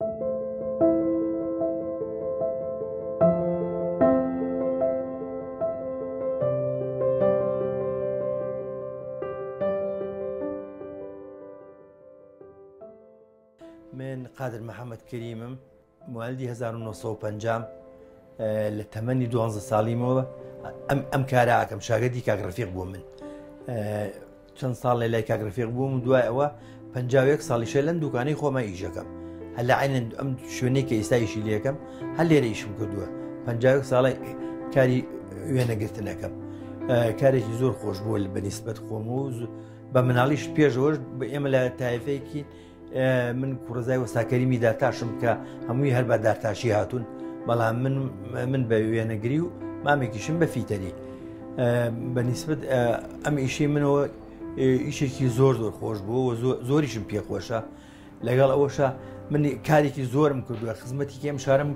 من قادر محمد كريمم موالدي 1950 لە تەمەنی 12 ساڵیمەوە ئەم کاراکەم شاگردی کاک ڕەفیق بووم من چەند ساڵ لە لای کاک ڕەفیق بووم دوای ئەوە 51 ساڵیشە لەم دوکانەی خۆمە ئیشەکەم هەر لە عینەن ئەم شوێنەی کە ئێستا ئیشی لێکەم هەر لێرە ئیشم کردووە 51 ساڵی کاری وێنەگرتنەکەم کارێکی زۆر خۆش بووە بەنسبەت خۆم و بە مناڵیش پێشەوەش ئێمە لە تایفەیەکی من کوڕزای وەستاکەریمی دارتاشم کە هەمووی هەر بە دارتاشی هاتوون بەڵام من بە وێنەگری و مامێکیشم بە فیتەری بەنسبەت ئەم ئیشی منەوە ئیشێکی زۆر خۆش بوو زۆریشم پێخۆشە لەگەڵ ئەوەشە من کارێکی زۆرم کردووە خزمەتی کێم شارم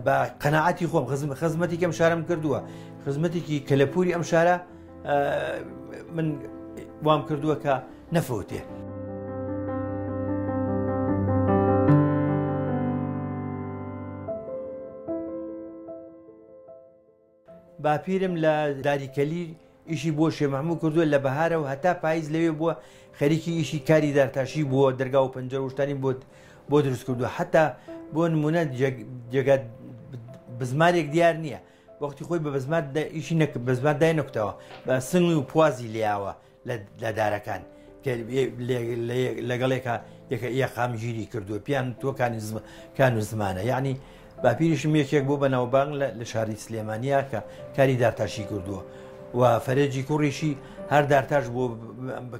بە قەناعەتی خۆم خزمەتی کەم شارم کردووە خزمەتێکی کەلەپوری ئەم شارە من وام کردووە کە نەفەوتێ. باپیرم لە داریکەلی ئیشی بۆ شێ مەحموود کردووە لە بەهارە و هەتا پاییز لەوێ بووە خەریکی ئیشی کاری دارتاشی بووە دەرگا و پەنجەرە و شتانی بۆ دروست کردووە حتا بۆ نمونە جێگا بزمارێک دیار نییە وەختی خۆی بە بزمار ئیشی بزمار دای نەکتەوە بە سنگی و پوازی لیاوە لە دارەکان لەگەڵێکە یەخامگیری کردووە پیان تۆ کان و زمانە یعنی باپیریشم یەکێک بۆ بەناوبانگ لە شاری سلێمانیا کە کاری دارتاشی کردووە و فەرەجی کوڕیشی هەر دارتاش بۆ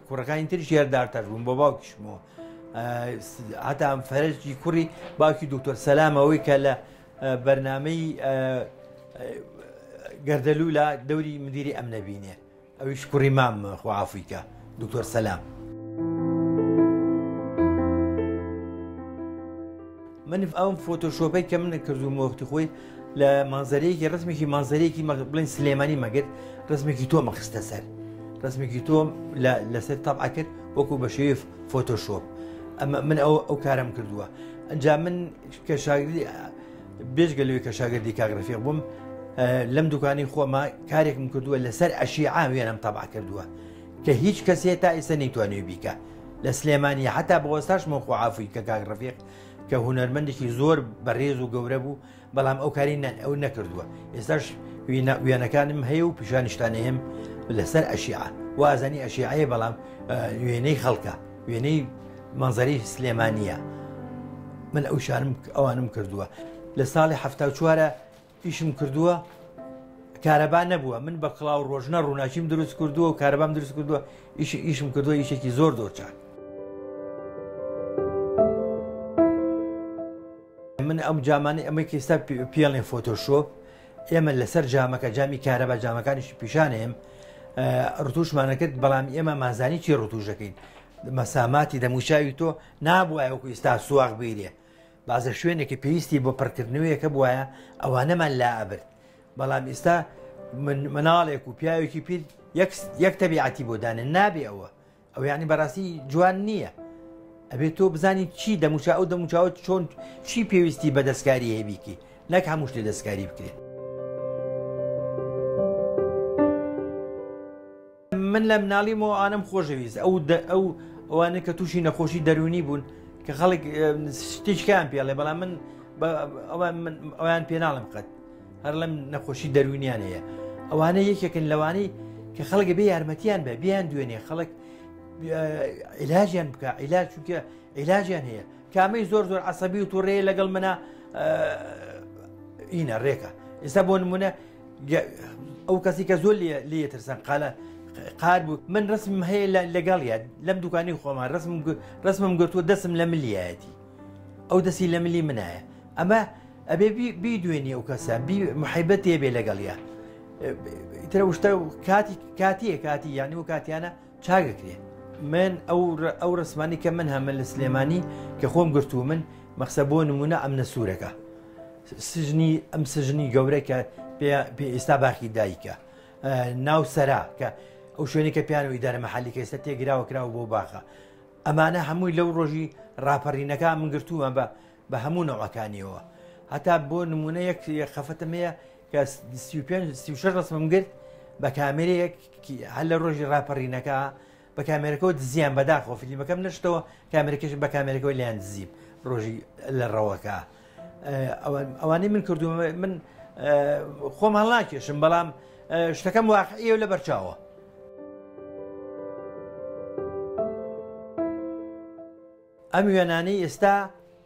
کوڕەکانی تریشی هەر دارتاش بووم بۆ باوکیشمەوە هەتا ئەم فەرەجی کوڕی باوکی دکتۆر سەلامەوەی کە لە بەرنامەی گەردەلوو لە دەوری مدیری ئەم نەبینێ ئەویش کوڕی مام خوعافیکە دکتۆر سەلام. من ئەوم فۆتۆشۆپەی کە منە کردووم وەختی خۆی لە مانزەرەیەکی ڕسمێکی مانزەرەیەکی بڵین سلێمانی مەگرت ڕسمێکی تۆ مەخستە سەر ڕسمێکی تۆ لەسەر تەبع کرد وەکو بە شێوەی فۆتۆشۆپ ئەمە من ئەو کارم کردووە ئەنجا من کە شاگردی بێژگە لەوەی کە شاگردی کاک ڕەفیق بووم لەم دوکانی خۆمە کارێکم کردووە لەسەر ئەشیعا وێنەم تەبع کردووە کە هیچ کەسێ تا ئێستا نەیتوانێ بیکە لە سلێمانی حتا بە وەستاشمە خوعافوی کە کاک ڕەفیق کە هونەرمەندێکی زۆر بەڕێز و گەورە بوو بەڵام ئەو کاری ئەو نەکردووە ئێستاش وێنەکانم هەیە و پیشانیشتانە هەم لەسەر ئەشیعا وازانی ئەشیعەیە بەڵام وێنەی خەڵکە وێنەی مەنزەرەی سلێمانیە من ئەو شارم ئەوانم کردووە لە ساڵی 74 ئیشم کردووە کارەبا نەبووە من بە کڵاو ڕۆژنە ڕووناچیم دروست کردووە و کارەبام دروست کردووە ئیشم کردووە ئیشێکی زۆر چاک. من ئەم جامانەی ئەمەی ئێستا پێڵێن فۆتۆشۆپ ئێمە لەسەر جامەکە جامی کارەبا جامەکانیشی پیشانێم ڕتوشمانە کرد بەڵام ئێمە مازانی چی ڕتوژەکەین مەساماتی دەموچاوی تۆ نابووە وەکو ئێستا سواغ بیرێ بازە شوێنێکی پێویستی بۆ پڕکردنەوەیەکە بواە ئەوانەمان لا ئەبرد بەڵام ئێستا مناڵێک و پیاوێکی پیر یەک تەبیعەتی بۆ دانن نابێ ئەو یعنی بەڕاستی جوان نییە ئەبێت تۆ بزانی چی دەموچا ئەو دەموچاوت چۆن چی پێویستی بە دەستکاری هەیەبیکی نەک هەموو شتێ دەستکاری بکرێت. من لە مناڵیمەوە ئانم خۆشەویست ئەوانە کە تووشی نەخۆشی دەرونی بوون کە خەڵک شتێکیان پێڵێ بەڵام من ئەویان پێناڵم قەت هەر لەم نەخۆشی دەرونیان هەیە ئەوانە یەکێکن لەوانەی کە خەڵک بێ یارمەتیان بە بیان دوێنێ خەڵک عیلاجیان بکە عیلاج چونکە عیلاجیان هەیە کامەی زۆر عەسەبی و تووڕێ لەگەڵ منە ئینە ڕێکە ئێستا بۆ نمونە ئەو کەسی کە زۆر لێ ترسان قار بوو من ڕسمم هەیە لەگەڵیان لەم دوکانی خۆمان ڕسمم گرتووە دەسم لە ملیایەتی ئەو دەستی لە ملی منایە ئەمە ئەبێ بیدوێنی ئەو کەسە محیبەت هەبێ لەگەڵیان ئیترە شتە کاتی یعنی و کاتیانە چاگەکرێ من ئەو ڕسمانی کە من هەمە لە سلێمانی کە خۆم گرتووە من مەخسە بۆ نمونە ئەم نەسوورەکە ئەم سژنی گەورە کە ئێستا باخی دایکە ناو سەرا کە ئەو شوێنی کە پیان و ئیدارە مەحەلیکە ئێستا تێگراوە کراوە بۆ باخە ئەمانە هەمووی لەو ڕۆژی ڕاپەڕینەکە من گرتووە بە هەموو نەوەکانیەوە هەتا بۆ نمونە یەک خەفەتم هەیە کە 36 ڕسمم گرت بە کامێرەیەک هەر لە ڕۆژی ڕاپەڕینەکە بە کامێرەکەەوە دزیان بەداخۆ فیلمەکەم نشتەوە کامێرەکەش بە کامێرەکەەوە لیان دزیب ڕۆژی لە ڕەوەکە ئەوانەی من کردو من خۆم هەڵناکێشم بەڵام شتەکەم واقعیە لە بەرچاوە ئەم وێنانەی ئێستا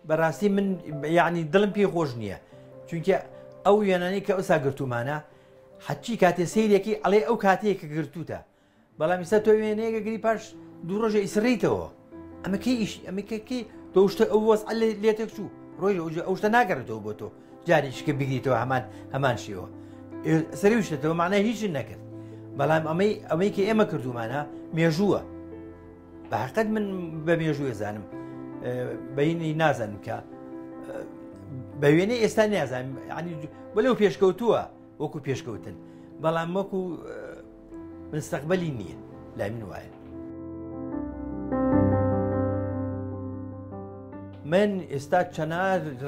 بەڕاستی من یعنی دڵم پێی خۆش نییە چونکە ئەو وێنانەی کە ئەوسا گرتومانە حەچی کاتێ سیرێکی ئەڵێ ئەو کاتەیە کە گرتوتە بەڵام ئێستا تۆ وێنەیەکە گری پاش دوو ڕۆژە ئیسڕیتەوە ئەمەکەی تۆ شتە ئەو وەس لێتێک چوو ڕۆژ ئەو شتە ناگەڕێتەوە بۆ تۆ جارێکیکە بگریتەوە هەمان شێوە سەری شتەوە معنای هیچ نەکرد بەڵام ئەمەی کە ئێمە کردومانە مێژووە بەحقیقەت من بە مێژووە زانم بەینی نازانم کە بە وێنەی ئێستا نازانم ینی بە لەو پێشکەوتووە وەکو پێشکەوتن بەڵام وەکو مستەقبەلی نییە لای من وایە من ئێستا چەنا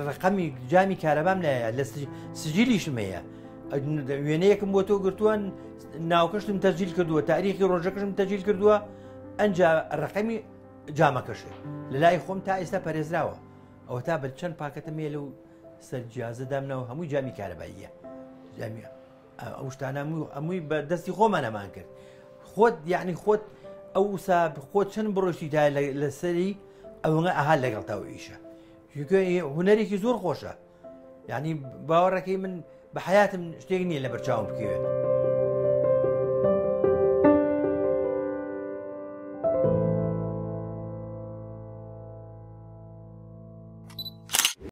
ڕقەمی جامی کارەبام لایە لە سجیلیشم هەیە وێنەیەکم بۆ تۆ گرتووە ناوکەشتم تەجیل کردووە تاریخی ڕۆژەکەشم تەجیل کردووە ئەنجا ڕقەمی جامەکەشە لە لای خۆم تا ئێستا پەرێزراوە ئەوە تا بە چەند پاکەتم هەیە لەو سەرجیازەدامنەوە هەمووی جامی کارەباییە جامی ئەو شتانە هەمووی بە دەستی خۆمانەمان کرد خۆت یعنی خۆت ئەوسا خۆت چەند بڕۆشتی تا لەسەری ئەوە ئاها لەگەڵ تاوە ئیشە چونکە هونەرێکی زۆر خۆشە یعنی باوەڕەکەی من بە حیاتم شتێک نییە لە بەرچاوم بکەوێت